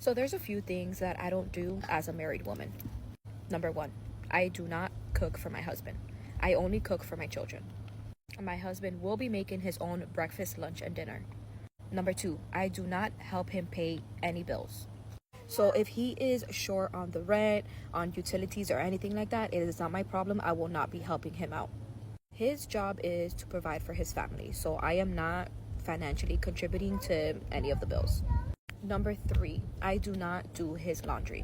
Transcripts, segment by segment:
So there's a few things that I don't do as a married woman. Number one, I do not cook for my husband. I only cook for my children. My husband will be making his own breakfast, lunch, and dinner. Number two, I do not help him pay any bills. So if he is short on the rent, on utilities, or anything like that, it is not my problem. I will not be helping him out. His job is to provide for his family, so I am not financially contributing to any of the bills. Number three, I do not do his laundry.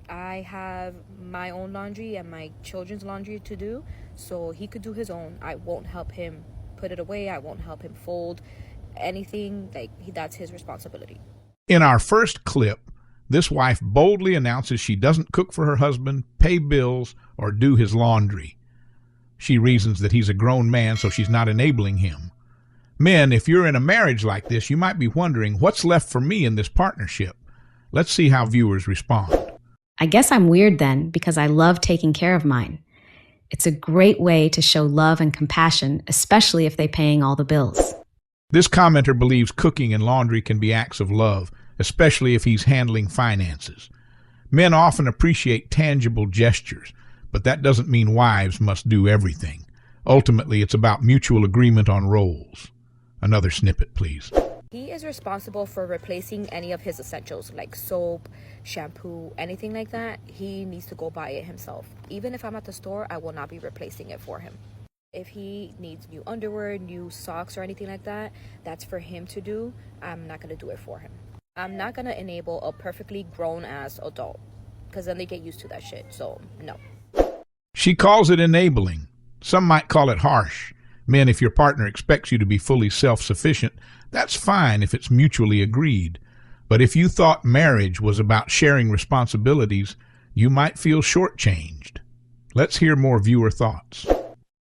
I have my own laundry and my children's laundry to do, so he could do his own. I won't help him put it away. I won't help him fold anything. That's his responsibility. In our first clip, this wife boldly announces she doesn't cook for her husband, pay bills, or do his laundry. She reasons that he's a grown man, so she's not enabling him. Men, if you're in a marriage like this, you might be wondering, what's left for me in this partnership? Let's see how viewers respond. I guess I'm weird then, because I love taking care of mine. It's a great way to show love and compassion, especially if they're paying all the bills. This commenter believes cooking and laundry can be acts of love, especially if he's handling finances. Men often appreciate tangible gestures, but that doesn't mean wives must do everything. Ultimately, it's about mutual agreement on roles. Another snippet, please. He is responsible for replacing any of his essentials like soap, shampoo, anything like that. He needs to go buy it himself. Even if I'm at the store, I will not be replacing it for him. If he needs new underwear, new socks, or anything like that, that's for him to do. I'm not going to do it for him. I'm not going to enable a perfectly grown-ass adult, because then they get used to that shit, so no. She calls it enabling. Some might call it harsh. Men, if your partner expects you to be fully self-sufficient, that's fine if it's mutually agreed. But if you thought marriage was about sharing responsibilities, you might feel shortchanged. Let's hear more viewer thoughts.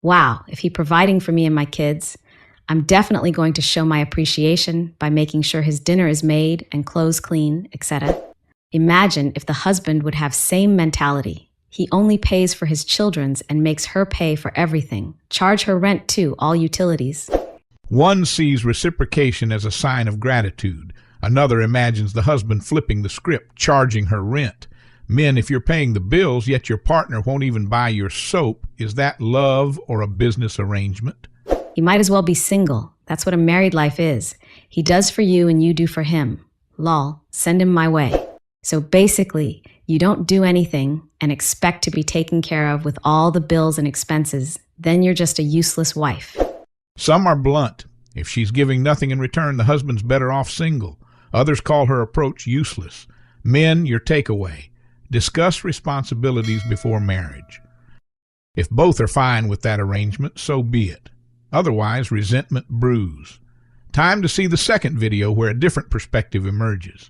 Wow, if he's providing for me and my kids, I'm definitely going to show my appreciation by making sure his dinner is made and clothes clean, etc. Imagine if the husband would have same mentality. He only pays for his children's and makes her pay for everything. Charge her rent too, all utilities. One sees reciprocation as a sign of gratitude. Another imagines the husband flipping the script, charging her rent. Men, if you're paying the bills, yet your partner won't even buy your soap, is that love or a business arrangement? He might as well be single. That's what a married life is. He does for you and you do for him. Lol, send him my way. So basically, you don't do anything and expect to be taken care of with all the bills and expenses. Then you're just a useless wife. Some are blunt. If she's giving nothing in return, the husband's better off single. Others call her approach useless. Men, your takeaway. Discuss responsibilities before marriage. If both are fine with that arrangement, so be it. Otherwise, resentment brews. Time to see the second video where a different perspective emerges.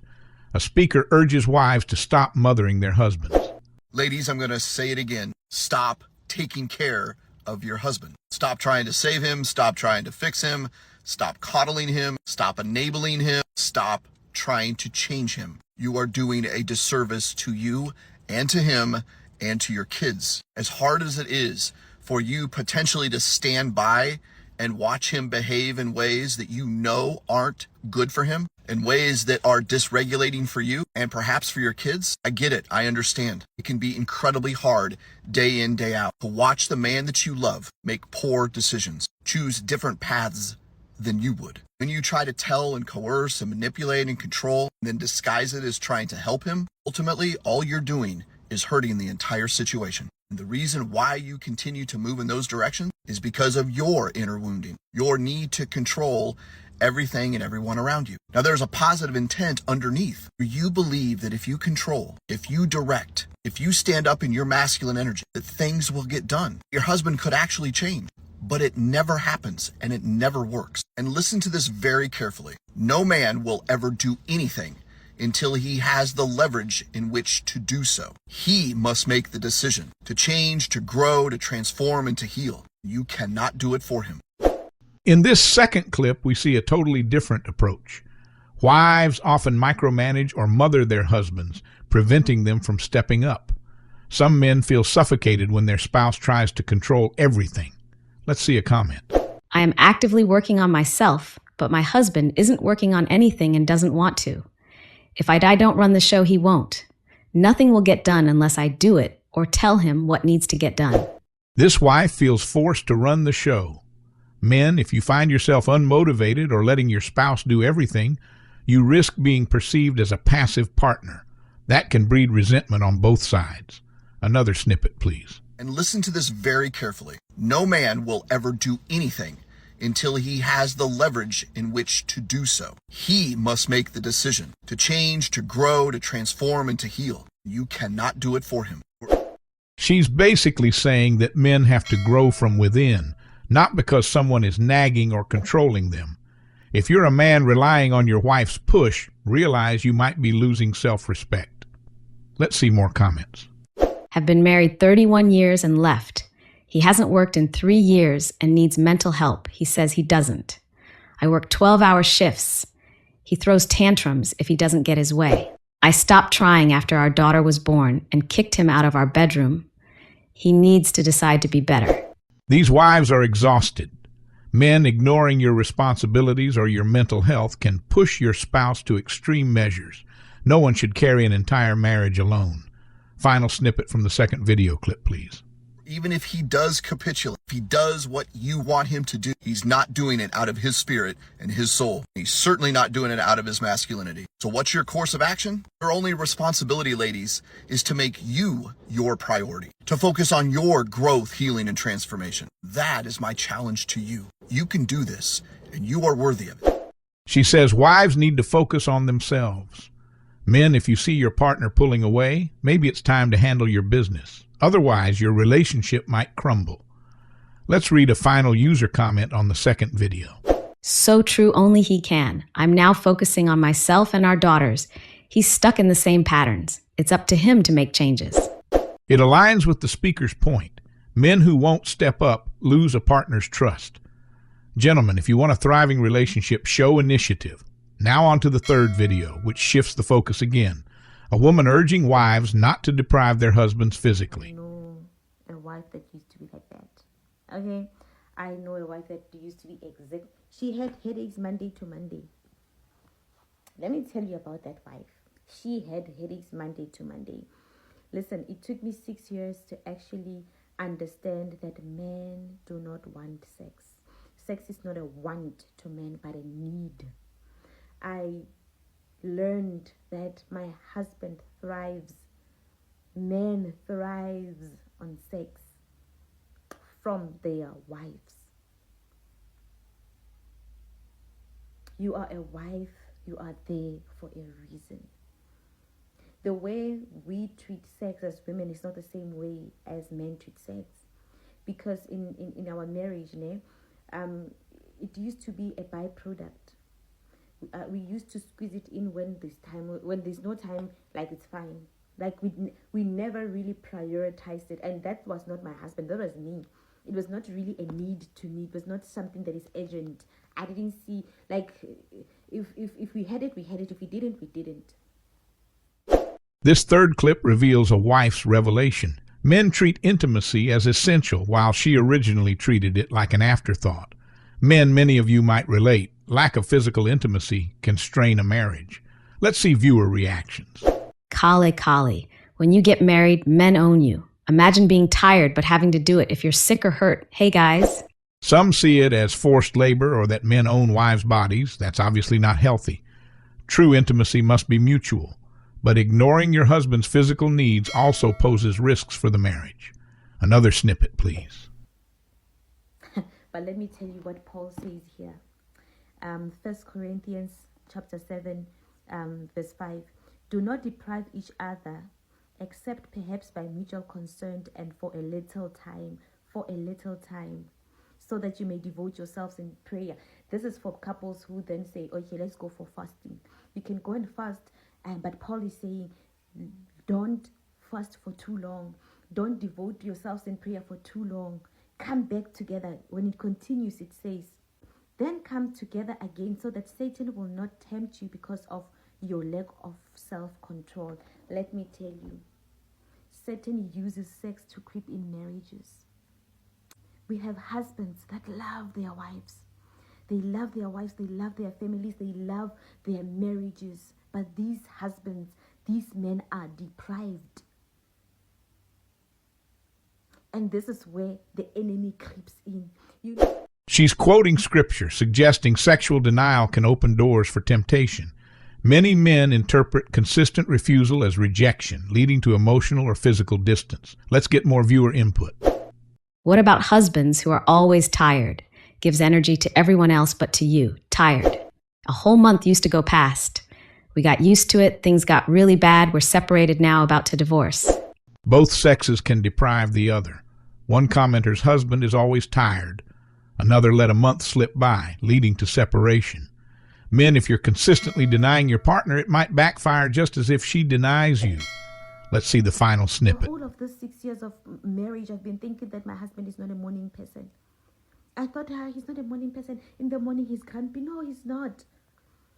A speaker urges wives to stop mothering their husbands. Ladies, I'm going to say it again. Stop taking care of your husband. Stop trying to save him. Stop trying to fix him. Stop coddling him. Stop enabling him. Stop trying to change him. You are doing a disservice to you and to him and to your kids. As hard as it is for you potentially to stand by and watch him behave in ways that you know aren't good for him, in ways that are dysregulating for you and perhaps for your kids, I get it. I understand. It can be incredibly hard day in, day out to watch the man that you love make poor decisions, choose different paths than you would. When you try to tell and coerce and manipulate and control, and then disguise it as trying to help him, ultimately all you're doing is hurting the entire situation. And the reason why you continue to move in those directions is because of your inner wounding, your need to control everything and everyone around you. Now, there's a positive intent underneath. You believe that if you control, if you direct, if you stand up in your masculine energy, that things will get done. Your husband could actually change, but it never happens and it never works. And listen to this very carefully. No man will ever do anything until he has the leverage in which to do so. He must make the decision to change, to grow, to transform, and to heal. You cannot do it for him. In this second clip, we see a totally different approach. Wives often micromanage or mother their husbands, preventing them from stepping up. Some men feel suffocated when their spouse tries to control everything. Let's see a comment. I am actively working on myself, but my husband isn't working on anything and doesn't want to. If I don't run the show, he won't. Nothing will get done unless I do it or tell him what needs to get done. This wife feels forced to run the show. Men, if you find yourself unmotivated or letting your spouse do everything, you risk being perceived as a passive partner. That can breed resentment on both sides. Another snippet, please. And listen to this very carefully. No man will ever do anything until he has the leverage in which to do so. He must make the decision to change, to grow, to transform, and to heal. You cannot do it for him. She's basically saying that men have to grow from within, not because someone is nagging or controlling them. If you're a man relying on your wife's push, realize you might be losing self-respect. Let's see more comments. Have been married 31 years and left. He hasn't worked in 3 years and needs mental help. He says he doesn't. I work 12-hour shifts. He throws tantrums if he doesn't get his way. I stopped trying after our daughter was born and kicked him out of our bedroom. He needs to decide to be better. These wives are exhausted. Men ignoring your responsibilities or your mental health can push your spouse to extreme measures. No one should carry an entire marriage alone. Final snippet from the second video clip, please. Even if he does capitulate, if he does what you want him to do, he's not doing it out of his spirit and his soul. He's certainly not doing it out of his masculinity. So what's your course of action? Your only responsibility, ladies, is to make you your priority, to focus on your growth, healing, and transformation. That is my challenge to you. You can do this, and you are worthy of it. She says wives need to focus on themselves. Men, if you see your partner pulling away, maybe it's time to handle your business. Otherwise, your relationship might crumble. Let's read a final user comment on the second video. So true, only he can. I'm now focusing on myself and our daughters. He's stuck in the same patterns. It's up to him to make changes. It aligns with the speaker's point. Men who won't step up lose a partner's trust. Gentlemen, if you want a thriving relationship, show initiative. Now on to the third video, which shifts the focus again. A woman urging wives not to deprive their husbands physically. I know a wife that used to be like that. Okay? I know a wife that used to be exact. She had headaches Monday to Monday. Let me tell you about that wife. She had headaches Monday to Monday. Listen, it took me 6 years to actually understand that men do not want sex. Sex is not a want to men, but a need. I learned that my husband thrives. Men thrives on sex from their wives. You are a wife, you are there for a reason. The way we treat sex as women is not the same way as men treat sex. Because in our marriage, it used to be a byproduct. We used to squeeze it in when there's time. When there's no time, like it's fine. Like we never really prioritized it. And that was not my husband, that was me. It was not really a need to me. It was not something that is urgent. I didn't see, like, if we had it, we had it. If we didn't, we didn't. This third clip reveals a wife's revelation. Men treat intimacy as essential, while she originally treated it like an afterthought. Men, many of you might relate. Lack of physical intimacy can strain a marriage. Let's see viewer reactions. Kali. When you get married, men own you. Imagine being tired but having to do it if you're sick or hurt. Hey guys. Some see it as forced labor or that men own wives' bodies. That's obviously not healthy. True intimacy must be mutual. But ignoring your husband's physical needs also poses risks for the marriage. Another snippet, please. But let me tell you what Paul says here. 1 Corinthians chapter 7, verse 5. Do not deprive each other, except perhaps by mutual consent and for a little time, so that you may devote yourselves in prayer. This is for couples who then say, okay, let's go for fasting. You can go and fast, but Paul is saying, don't fast for too long. Don't devote yourselves in prayer for too long. Come back together. When it continues, it says, then come together again so that Satan will not tempt you because of your lack of self-control. Let me tell you, Satan uses sex to creep in marriages. We have husbands that love their wives. They love their wives, they love their families, they love their marriages. But these husbands, these men are deprived. And this is where the enemy creeps in. She's quoting scripture, suggesting sexual denial can open doors for temptation. Many men interpret consistent refusal as rejection, leading to emotional or physical distance. Let's get more viewer input. What about husbands who are always tired? Gives energy to everyone else but to you. Tired. A whole month used to go past. We got used to it. Things got really bad. We're separated now, about to divorce. Both sexes can deprive the other. One commenter's husband is always tired. Another let a month slip by, leading to separation. Men, if you're consistently denying your partner, it might backfire just as if she denies you. Let's see the final snippet. All of this 6 years of marriage, I've been thinking that my husband is not a morning person. I thought he's not a morning person. In the morning he's grumpy. No, he's not.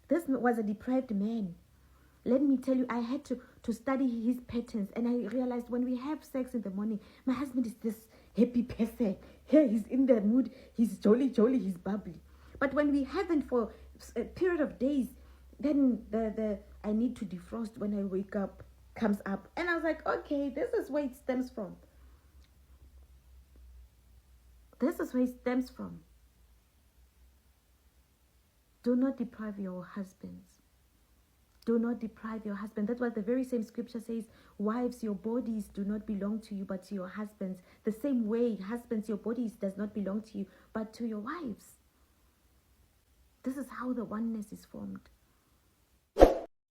This was a deprived man. Let me tell you, I had to study his patterns, and I realized when we have sex in the morning, my husband is this happy person. Here he's in the mood, he's jolly, he's bubbly. But when we haven't for a period of days, then the I need to defrost when I wake up comes up. And I was like, okay, this is where it stems from. This is where it stems from. Do not deprive your husbands. Do not deprive your husband. That's what the very same scripture says. Wives, your bodies do not belong to you, but to your husbands. The same way, husbands, your bodies does not belong to you, but to your wives. This is how the oneness is formed.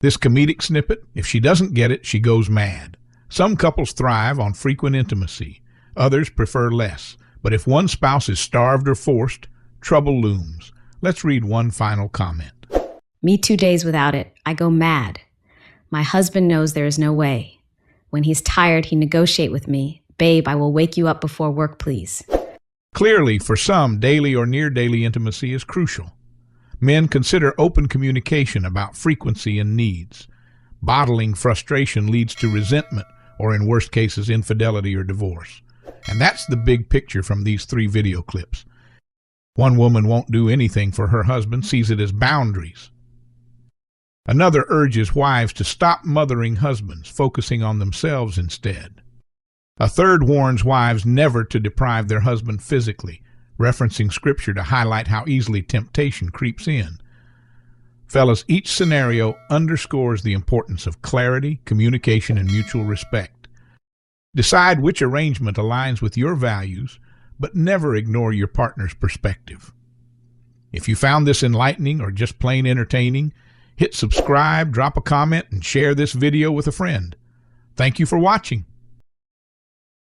This comedic snippet, if she doesn't get it, she goes mad. Some couples thrive on frequent intimacy. Others prefer less. But if one spouse is starved or forced, trouble looms. Let's read one final comment. Me 2 days without it. I go mad. My husband knows there is no way. When he's tired, he negotiates with me. Babe, I will wake you up before work, please. Clearly, for some, daily or near-daily intimacy is crucial. Men consider open communication about frequency and needs. Bottling frustration leads to resentment or, in worst cases, infidelity or divorce. And that's the big picture from these 3 video clips. One woman won't do anything for her husband, sees it as boundaries. Another urges wives to stop mothering husbands, focusing on themselves instead. A third warns wives never to deprive their husband physically, referencing scripture to highlight how easily temptation creeps in. Fellas, each scenario underscores the importance of clarity, communication, and mutual respect. Decide which arrangement aligns with your values, but never ignore your partner's perspective. If you found this enlightening or just plain entertaining, hit subscribe, drop a comment, and share this video with a friend. Thank you for watching.